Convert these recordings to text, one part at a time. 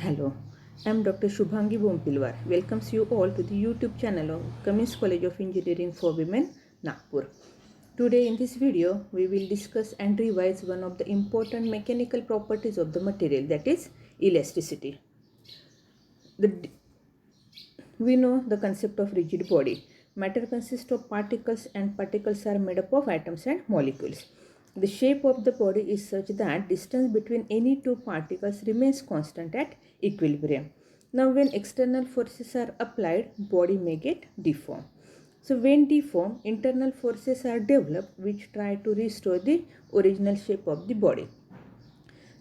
Hello, I am Dr. Shubhangi Bompilwar. Welcomes you all to the YouTube channel of Cummins College of Engineering for Women, Nagpur. Today in this video, we will discuss and revise one of the important mechanical properties of the material, that is elasticity. We know the concept of rigid body. Matter consists of particles and particles are made up of atoms and molecules. The shape of the body is such that distance between any two particles remains constant at equilibrium. Now when external forces are applied, body may get deformed. So when deformed, internal forces are developed which try to restore the original shape of the body.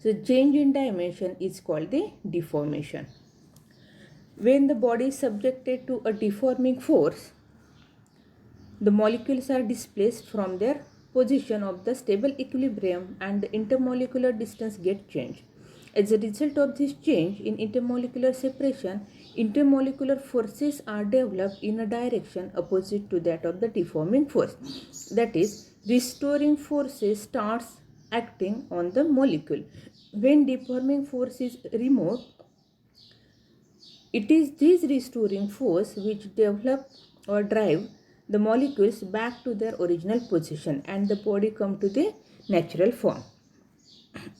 So change in dimension is called the deformation. When the body is subjected to a deforming force, the molecules are displaced from their position of the stable equilibrium and the intermolecular distance get changed. As a result of this change in intermolecular separation, intermolecular forces are developed in a direction opposite to that of the deforming force. That is, restoring forces starts acting on the molecule. When deforming force is removed, it is this restoring force which develop or drive the molecules back to their original position and the body come to the natural form.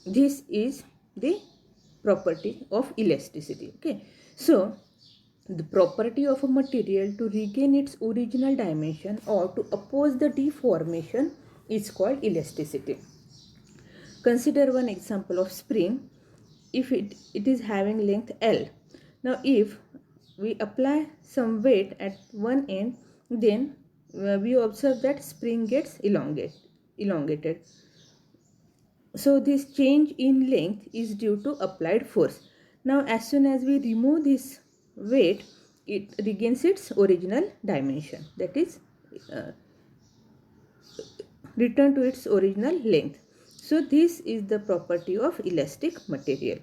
This is the property of elasticity. Okay, so the property of a material to regain its original dimension or to oppose the deformation is called elasticity. Consider one example of spring. If it is having length L. Now if we apply some weight at one end, then we observe that spring gets elongated. So this change in length is due to applied force. Now as soon as we remove this weight, it regains its original dimension, that is return to its original length. So this is the property of elastic material.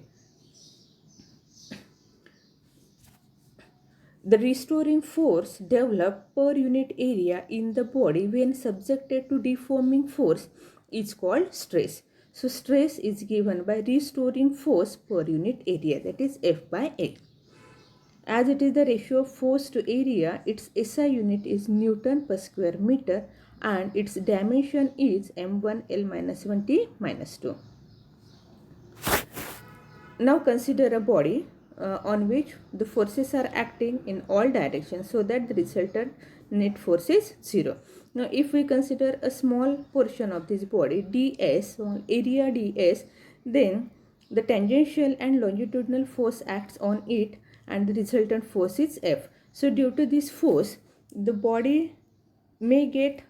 The restoring force developed per unit area in the body when subjected to deforming force is called stress. So stress is given by restoring force per unit area, that is F by A. As it is the ratio of force to area, its SI unit is Newton per square meter and its dimension is M1L minus 1T minus 2. Now consider a body on which the forces are acting in all directions so that the resultant net force is 0. Now if we consider a small portion of this body ds, small area ds, then the tangential and longitudinal force acts on it and the resultant force is F. So due to this force, the body may get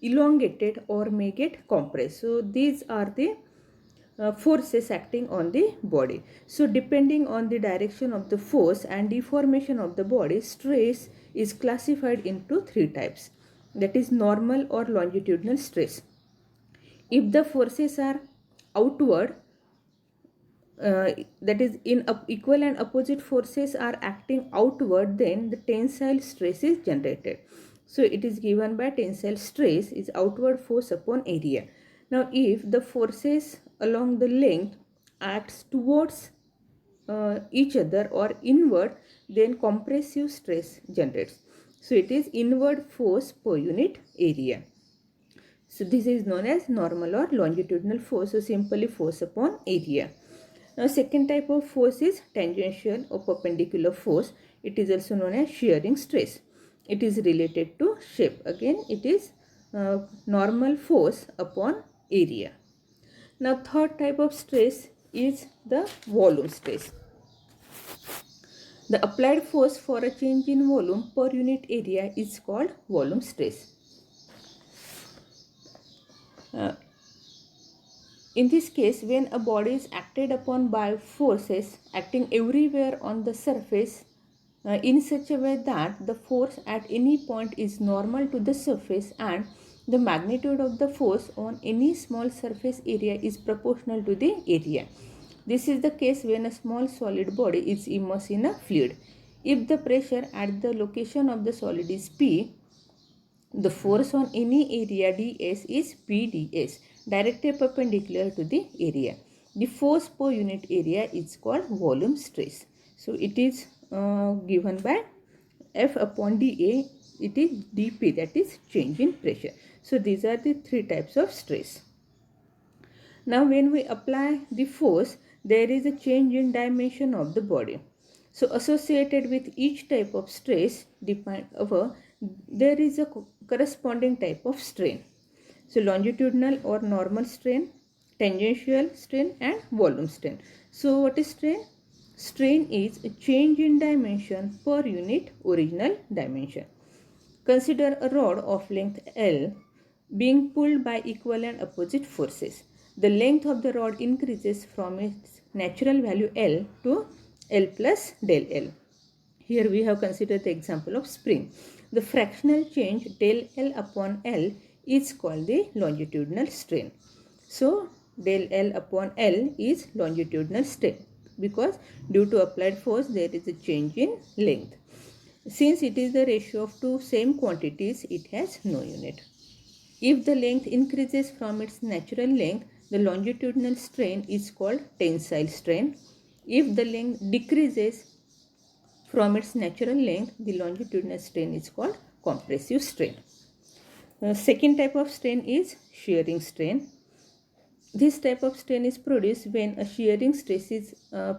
elongated or may get compressed. So these are the forces acting on the body. So depending on the direction of the force and deformation of the body, stress is classified into three types, that is normal or longitudinal stress. If the forces are outward, that is in equal and opposite forces are acting outward, then the tensile stress is generated. So it is given by tensile stress is outward force upon area. Now if the forces along the length acts towards each other or inward, then compressive stress generates. So it is inward force per unit area. So this is known as normal or longitudinal force, so simply force upon area. Now second type of force is tangential or perpendicular force. It is also known as shearing stress. It is related to shape. Again it is normal force upon area. Now third type of stress is the volume stress. The applied force for a change in volume per unit area is called volume stress. In this case, when a body is acted upon by forces acting everywhere on the surface in such a way that the force at any point is normal to the surface and the magnitude of the force on any small surface area is proportional to the area. This is the case when a small solid body is immersed in a fluid. If the pressure at the location of the solid is P, the force on any area ds is P ds, directly perpendicular to the area. the force per unit area is called volume stress. So it is given by F upon dA, it is dP, that is change in pressure. So these are the three types of stress. Now when we apply the force, there is a change in dimension of the body. So associated with each type of stress, there is a corresponding type of strain. So longitudinal or normal strain, tangential strain and volume strain. So what is strain? Strain is a change in dimension per unit original dimension. Consider a rod of length L being pulled by equal and opposite forces. The length of the rod increases from its natural value L to L plus del L. Here we have considered the example of spring. The fractional change del L upon L is called the longitudinal strain. So del L upon L is longitudinal strain because due to applied force there is a change in length. Since it is the ratio of two same quantities, it has no unit. If the length increases from its natural length, the longitudinal strain is called tensile strain. If the length decreases from its natural length, the longitudinal strain is called compressive strain. The second type of strain is shearing strain. This type of strain is produced when a shearing stress is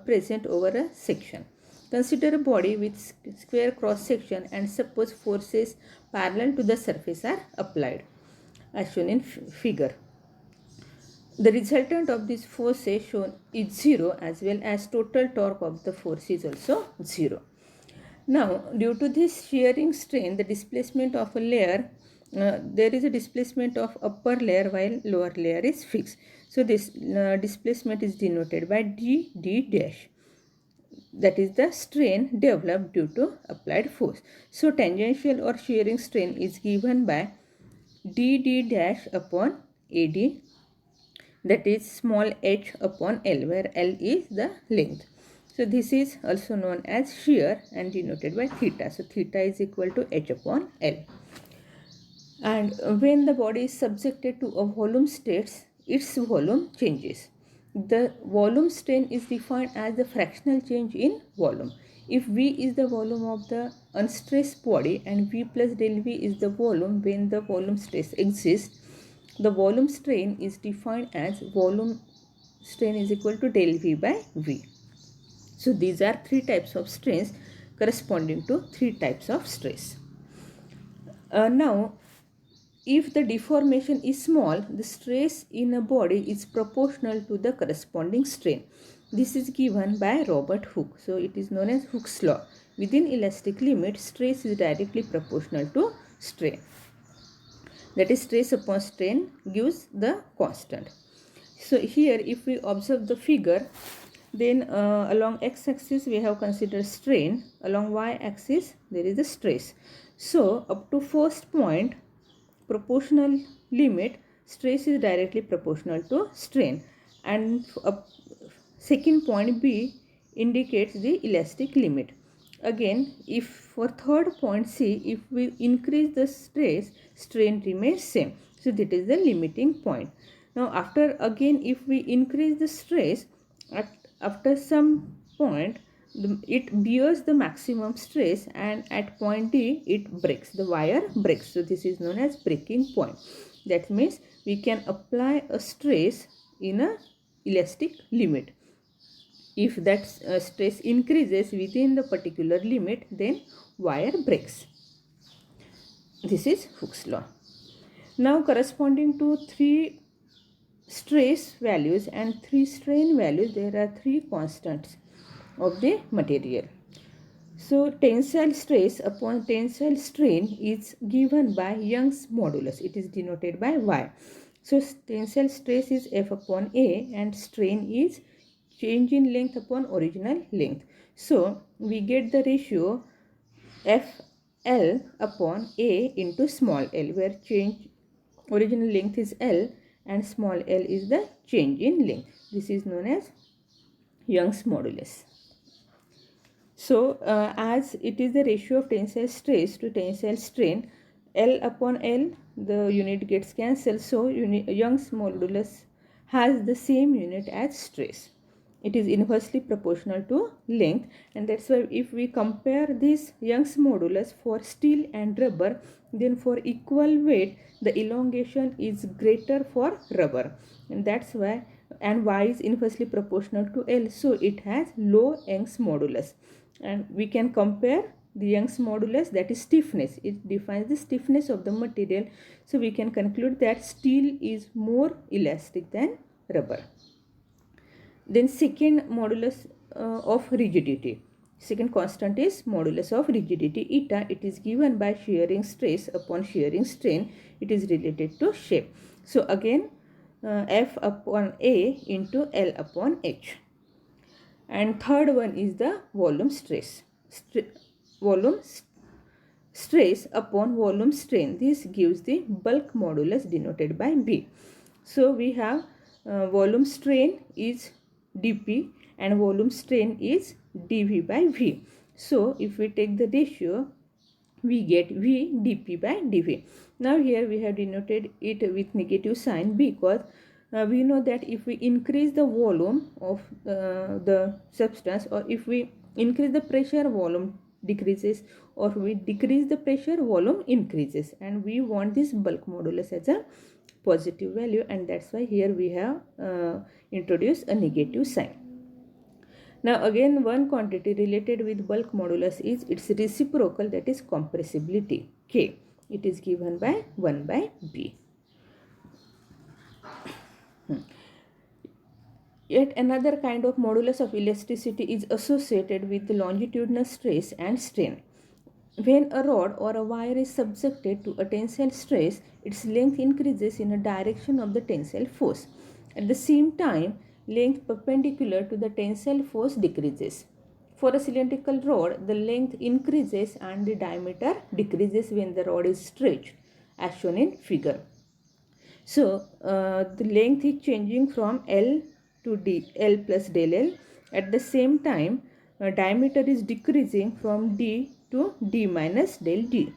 present over a section. Consider a body with square cross section and suppose forces parallel to the surface are applied as shown in figure. The resultant of this force is shown is 0 as well as total torque of the force is also 0. Now due to this shearing strain, the displacement of a layer, there is a displacement of upper layer while lower layer is fixed. So this displacement is denoted by d dash. That is the strain developed due to applied force. So tangential or shearing strain is given by d dash upon AD, that is small h upon L, where L is the length. So this is also known as shear and denoted by theta. So theta is equal to h upon L. And when the body is subjected to a volume stress, its volume changes. The volume strain is defined as the fractional change in volume. If V is the volume of the unstressed body and V plus del V is the volume when the volume stress exists, the volume strain is defined as volume strain is equal to del V by V. So these are three types of strains corresponding to three types of stress. Now, if the deformation is small, the stress in a body is proportional to the corresponding strain. This is given by Robert Hooke. So it is known as Hooke's law. Within elastic limit, stress is directly proportional to strain. That is, stress upon strain gives the constant. So here if we observe the figure, then along x-axis we have considered strain, along y-axis there is a stress. So up to first point, proportional limit, stress is directly proportional to strain, and second point B indicates the elastic limit. Again, if for third point C, if we increase the stress, strain remains same. So that is the limiting point. Now after again if we increase the stress, after some point it bears the maximum stress, and at point D it breaks, the wire breaks. So this is known as breaking point. That means we can apply a stress in a elastic limit. If that stress increases within the particular limit, then wire breaks. This is Hooke's law. Now corresponding to three stress values and three strain values, there are three constants of the material. So tensile stress upon tensile strain is given by Young's modulus. It is denoted by Y. So tensile stress is F upon A and strain is change in length upon original length. So we get the ratio FL upon A into small l, where change original length is L and small l is the change in length. This is known as Young's modulus. So as it is the ratio of tensile stress to tensile strain, L upon L, the unit gets cancelled. So Young's modulus has the same unit as stress. It is inversely proportional to length, and that's why if we compare this Young's modulus for steel and rubber, then for equal weight the elongation is greater for rubber, and that's why, and y is inversely proportional to L, so it has low Young's modulus. And we can compare the Young's modulus, that is stiffness. It defines the stiffness of the material, so we can conclude that steel is more elastic than rubber. Then second modulus of rigidity. Second constant is modulus of rigidity eta. It is given by shearing stress upon shearing strain. It is related to shape. So again F upon A into L upon H. And third one is the volume stress. Volume stress upon volume strain. This gives the bulk modulus denoted by B. So we have volume strain is dP and volume strain is dV by V. So if we take the ratio, we get V dP by dV. Now here we have denoted it with negative sign because we know that if we increase the volume of the substance, or if we increase the pressure, volume decreases, or we decrease the pressure, volume increases, and we want this bulk modulus as a positive value, and that's why here we have introduced a negative sign. Now again, one quantity related with bulk modulus is its reciprocal, that is compressibility K. It is given by 1 by B. Yet another kind of modulus of elasticity is associated with the longitudinal stress and strain. When a rod or a wire is subjected to a tensile stress, its length increases in a direction of the tensile force. At the same time, length perpendicular to the tensile force decreases. For a cylindrical rod, the length increases and the diameter decreases when the rod is stretched, as shown in figure. So, the length is changing from L to D, L plus del L. At the same time, diameter is decreasing from D to D minus del D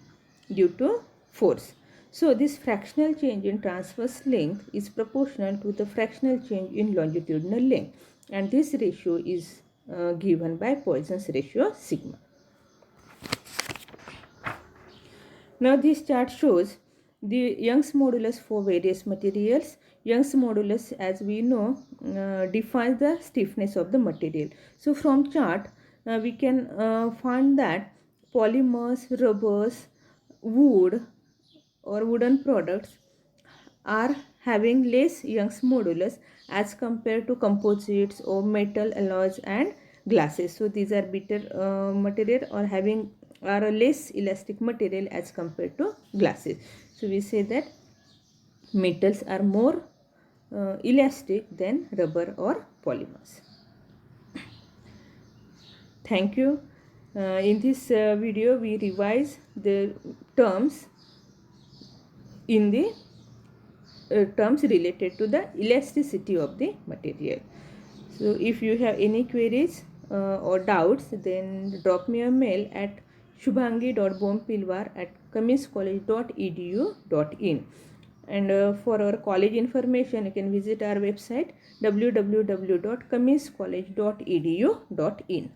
due to force. So this fractional change in transverse length is proportional to the fractional change in longitudinal length, and this ratio is given by Poisson's ratio sigma. Now this chart shows the Young's modulus for various materials. Young's modulus, as we know, defines the stiffness of the material. So from chart we can find that polymers, rubbers, wood or wooden products are having less Young's modulus as compared to composites or metal alloys and glasses. So these are better material or are a less elastic material as compared to glasses. So we say that metals are more elastic than rubber or polymers. Thank you. In this video we revise the terms in the terms related to the elasticity of the material. So if you have any queries or doubts, then drop me a mail at shubhangi.bompilwar@cumminscollege.edu.in. And for our college information, you can visit our website www.cumminscollege.edu.in.